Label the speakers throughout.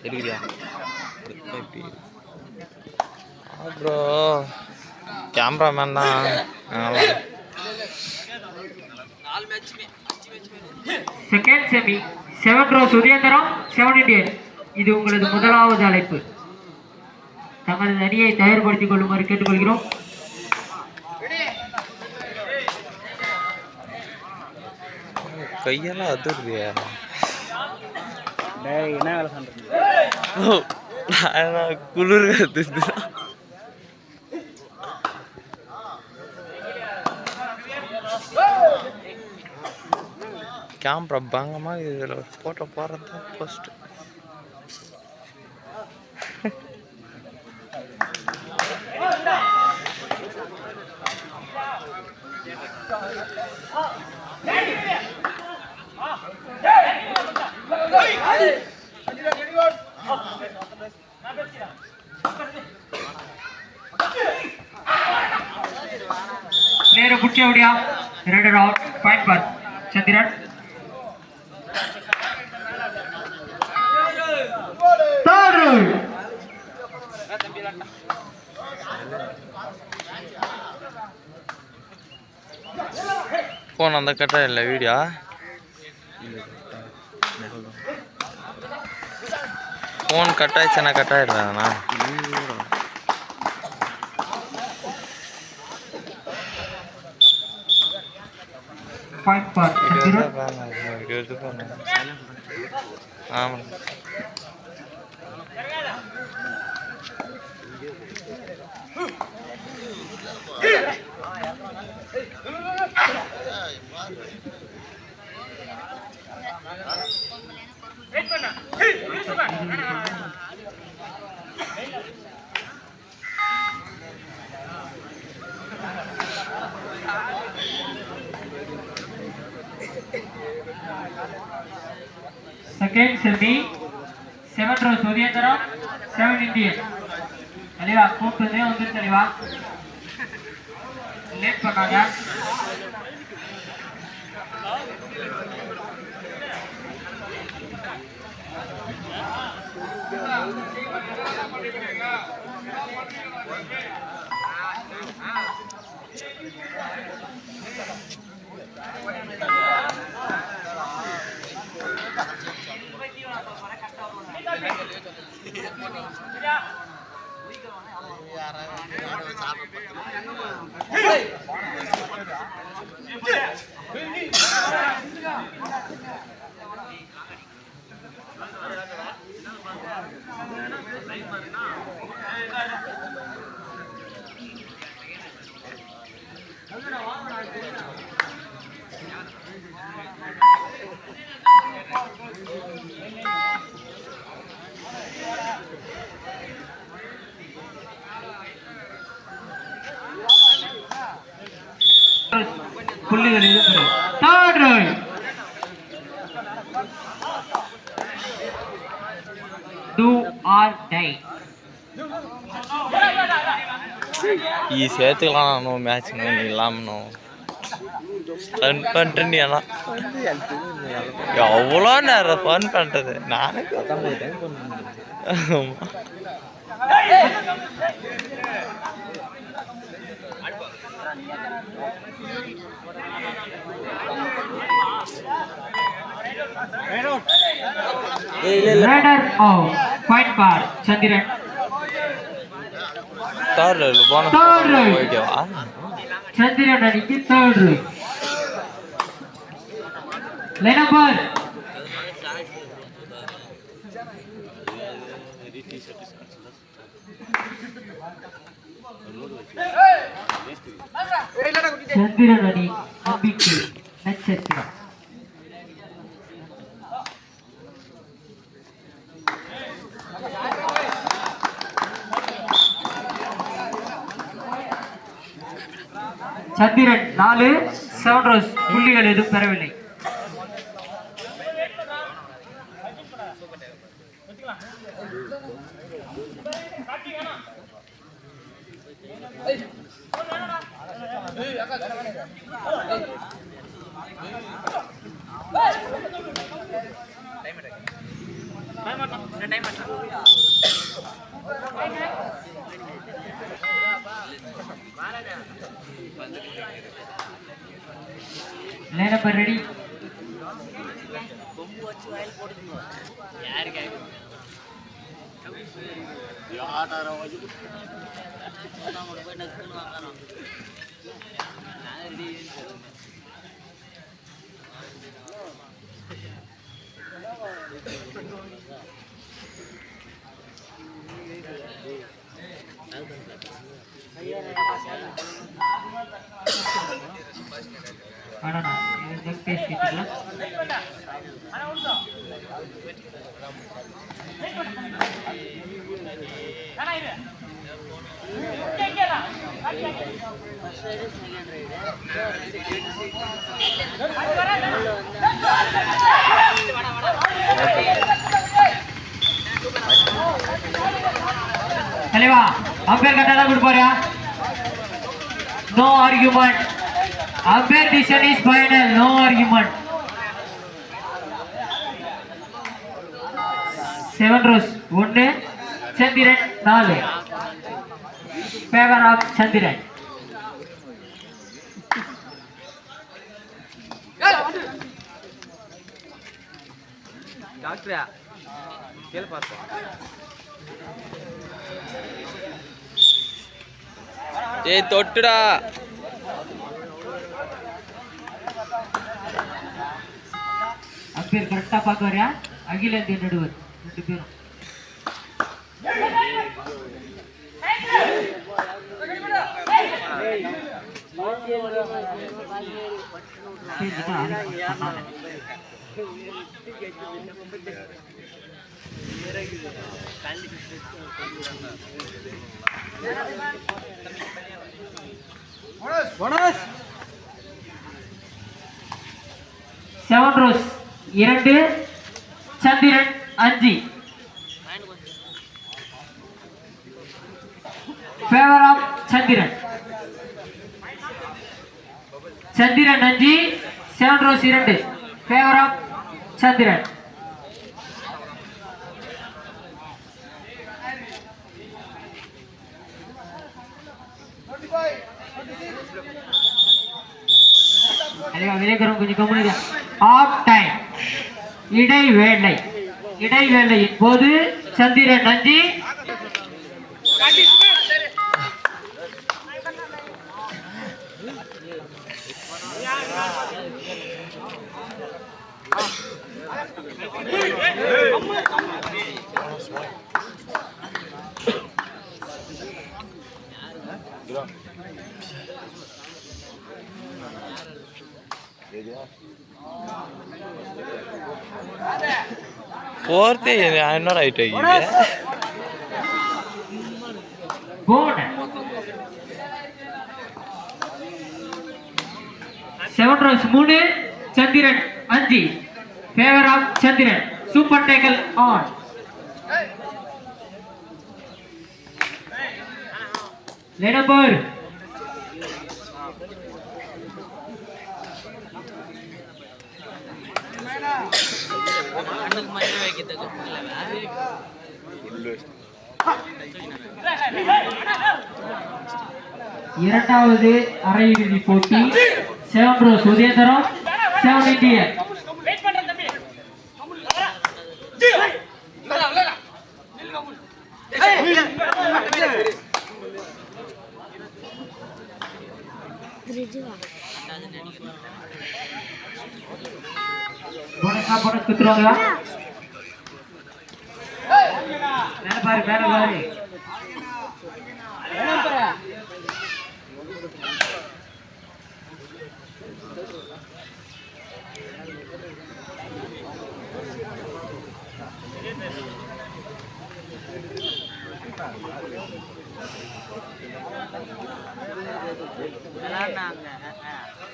Speaker 1: இருக்குதியா bro cameraman தான்.
Speaker 2: Second semi 7 ரோ சுதேந்திரம் 7 இண்டியன். இது உங்களது முதலாவது அழைப்பு. தங்களது அணியை தயார்படுத்திக் கொள்ளுமாறு கேட்டுக்கொள்கிறோம்.
Speaker 1: கையெல்லாம் அதிர்றியா?
Speaker 3: என்ன வேலை பண்ணுறது?
Speaker 1: குளிர் கத்துது. கேமரா பங்கமா இதில் போட்டோ போடுறது தான் ஃபர்ஸ்ட்.
Speaker 2: प्लेयर पुट्टी आवड़िया रेडर आउट पॉइंट पर चंद्रन थर्ड
Speaker 1: फोन अंदर कटा है वीडियो फोन कटा है चना कटा है ना
Speaker 2: पॉइंट पर चंद्रन
Speaker 1: हां
Speaker 2: सेकंड सेमी 7 ரோ சுதேந்திரம் 7 இண்டியன். அலிவா கூப்பிட்டதே வந்துருச்சு அலிவா, லேட் பண்ணாங்க. புள்ளிகள் எதுவும் third right two or tie.
Speaker 1: ಈ ಸೇತುಗಳ ನಾನು ಮ್ಯಾಚ್ ಇಲ್ಲಾಮನು ಫನ್ பண்ணிட்டு எல்லாம் எவ்வளோ நேரம் ஃபன் பண்ணுறது நானே
Speaker 2: रेडर आउट पॉइंट पर चंद्रन
Speaker 1: थर्ड बोनस போய்டவா
Speaker 2: चंद्रन அணிக்கு थर्ड லைன் நம்பர் चंद्रन அணி நம்பிக்கை நட்சத்திரம். சந்திரன் 4 7 ரோஸ் புள்ளிகள் எதுவும் பெறவில்லை. Line number ready. அடடா இது பேசிட்டீங்களா? தலைவா அம்பேர் கட்டா கொடுப்பாரு. No argument. Umpire decision is final. No argument. 7 Rose 1 Chandran 4 favour of Chandran.
Speaker 3: டாக்டரா கேளு பாப்போம்.
Speaker 1: ஏய் தொட்டுடா.
Speaker 2: அம்பேர் கரெக்டா பாக்குறாரு. அகிலேந்தி நடுவர் 2 பேரும்.
Speaker 3: Bonus
Speaker 2: 7 Rose 2 Chandran 5 favour of Chandran. Chandran 5 7 Rose 2 favour of Chandran. விளைக்கிறோம் கொஞ்சம் கம்முனு. ஆஃப் டைம் இடைவேளை. இடைவேளையின் போது சந்திரன் 5
Speaker 1: போர்த்தே என்னோட ஆயிட்டு
Speaker 2: போன 7 Rose 3 Chandran 5 favour of Chandran. Super tackle on. Line number இரண்டாவது அரையிறுதி போட்டி. 7 ரோஸ் உதயதரம் 7 இந்தியன். போனஸ் குத்துறாங்க. மேல பாரு மேல பாரு.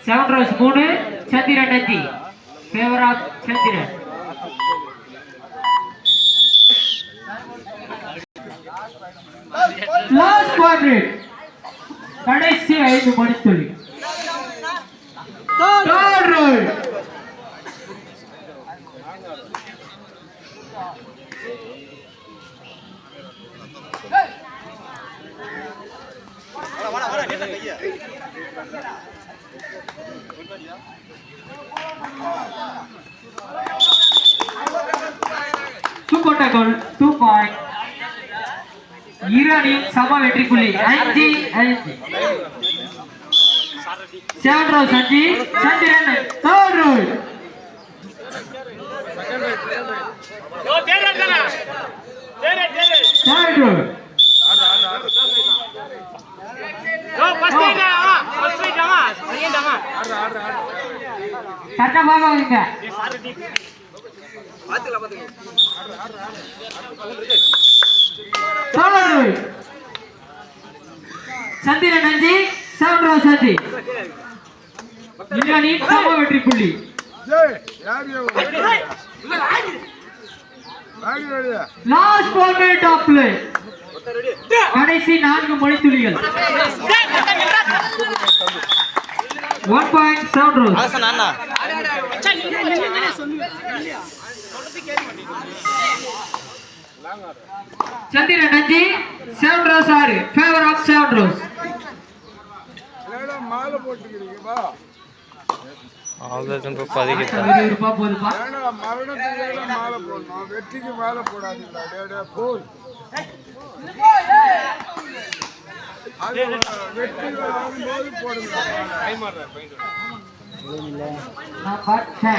Speaker 2: Seven Rose 3 Chandran 5 favour of Chandran. Last குவாட்ரேட் கடைசி 5 மணித்துளி. தேர்ட் ரோல் சூப்பர் டேக்கிள் 2 பாயிண்ட். இரு அணியும் சம வெற்றி புள்ளி 5-5. 7 Rose 5. Chandran third round. Third round. கரெக்டா பாருங்க. சந்திரன் 5. 7 ரவுஸ் 5. இரு அணியும் சம வெற்றி புள்ளி. Last 4 minute of play. கடைசி 4 மணித்துளிகள். 1 point 7 ரவுஸ். சந்திரன் 5. 7 ரவுஸ் 6. ஃபேவர் ஆஃப் 7 ரவுஸ்.
Speaker 4: மாலை போட்டுக்கிறீங்கப்பா.
Speaker 1: ஆல்ரெடி பதிக்கிட்டா
Speaker 2: ரூபா போதுப்பா.
Speaker 4: மரணத்துக்கு மாலை போடணும், வெற்றிக்கு மாலை போடாதீங்களா. போல் அது வெற்றி ஆகும்போது போடுங்க.
Speaker 2: Number 10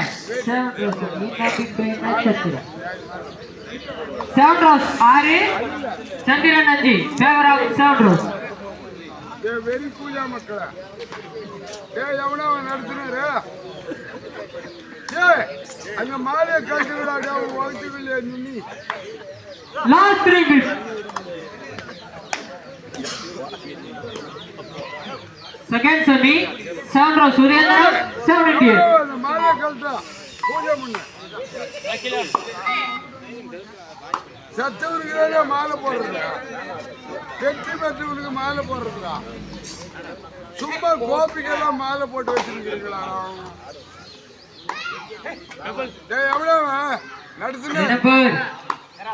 Speaker 2: 7 Rose. நீனாட்டி பேனா Chandran 7 Rouse 6. Chandran 5. Favour of 7 Rose.
Speaker 4: வெறி பூஜா மக்கள எவனா நடத்தினாரு. அங்க மாலையை கட்டுகிறாங்க வகுத்துக்குள்ளே நின்னி.
Speaker 2: Last 3 minutes. Second semi 7 Rose Surender 78.
Speaker 4: அந்த மாலையை கழட்டா பூஜை பண்ண சத்தவருக்கு மாலை போடுறதா, வெற்றி பெற்றவனுக்கு மாலை போடுறதா, சும்மா கோபிக்கெல்லாம் மாலை போட்டு வச்சிருக்கீங்களா? எவ்வளவு நடத்துன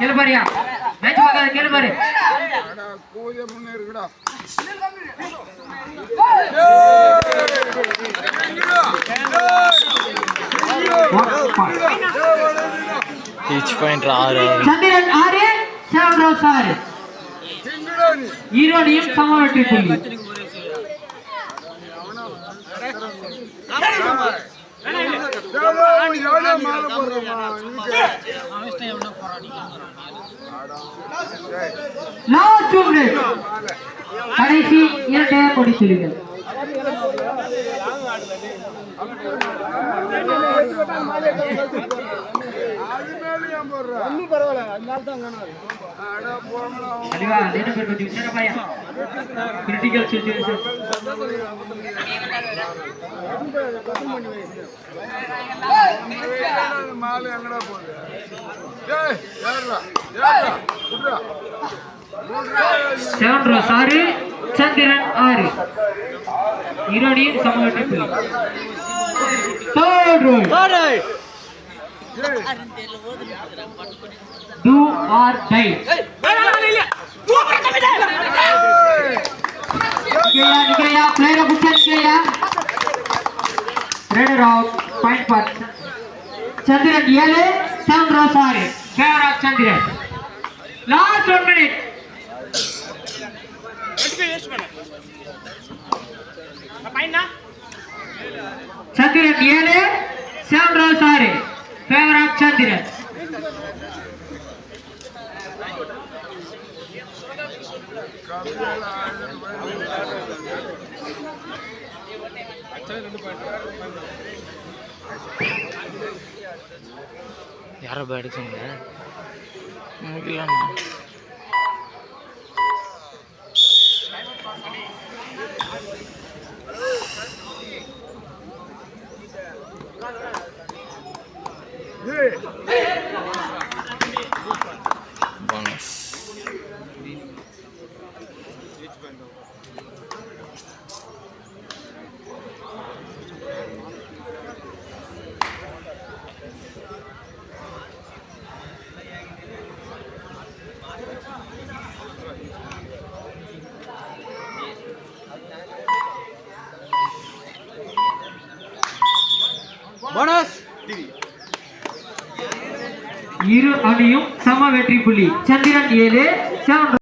Speaker 2: கேளுபாரியா மேட்ச் பார்க்காத கேளுபாரு.
Speaker 4: பூஜை பண்ண இருக்குடா.
Speaker 1: Each point 6.
Speaker 2: சந்திரன் 6. 7 ரவுஸ் 6. ஈரோனியும் சம வெற்றி புள்ளி.
Speaker 4: மாலை போடுறோமா?
Speaker 2: Last 2 minutes. கடைசி 2 மணித்துளிகள். Critical situation.
Speaker 4: மாலை எங்கடா போகுது?
Speaker 2: Seven Rouse 6. சந்திரன் 6. ஈரோனியும் சம வெற்றி புள்ளி. Third round. Do or die. निकलेगा प्लेयर बुक निकलेगा. Red round point पर Chandran 7. 7 रउस 6. Favour of Chandran. Last 1 minute. Chandran 7. 7 रउस 6. Favour of Chandran.
Speaker 1: யாரோ பேட் சொன்னீங்க முடியலண்ணா.
Speaker 3: போனஸ்
Speaker 2: இரு அணியும் சம வெற்றி புள்ளி. சந்திரன் 7, 7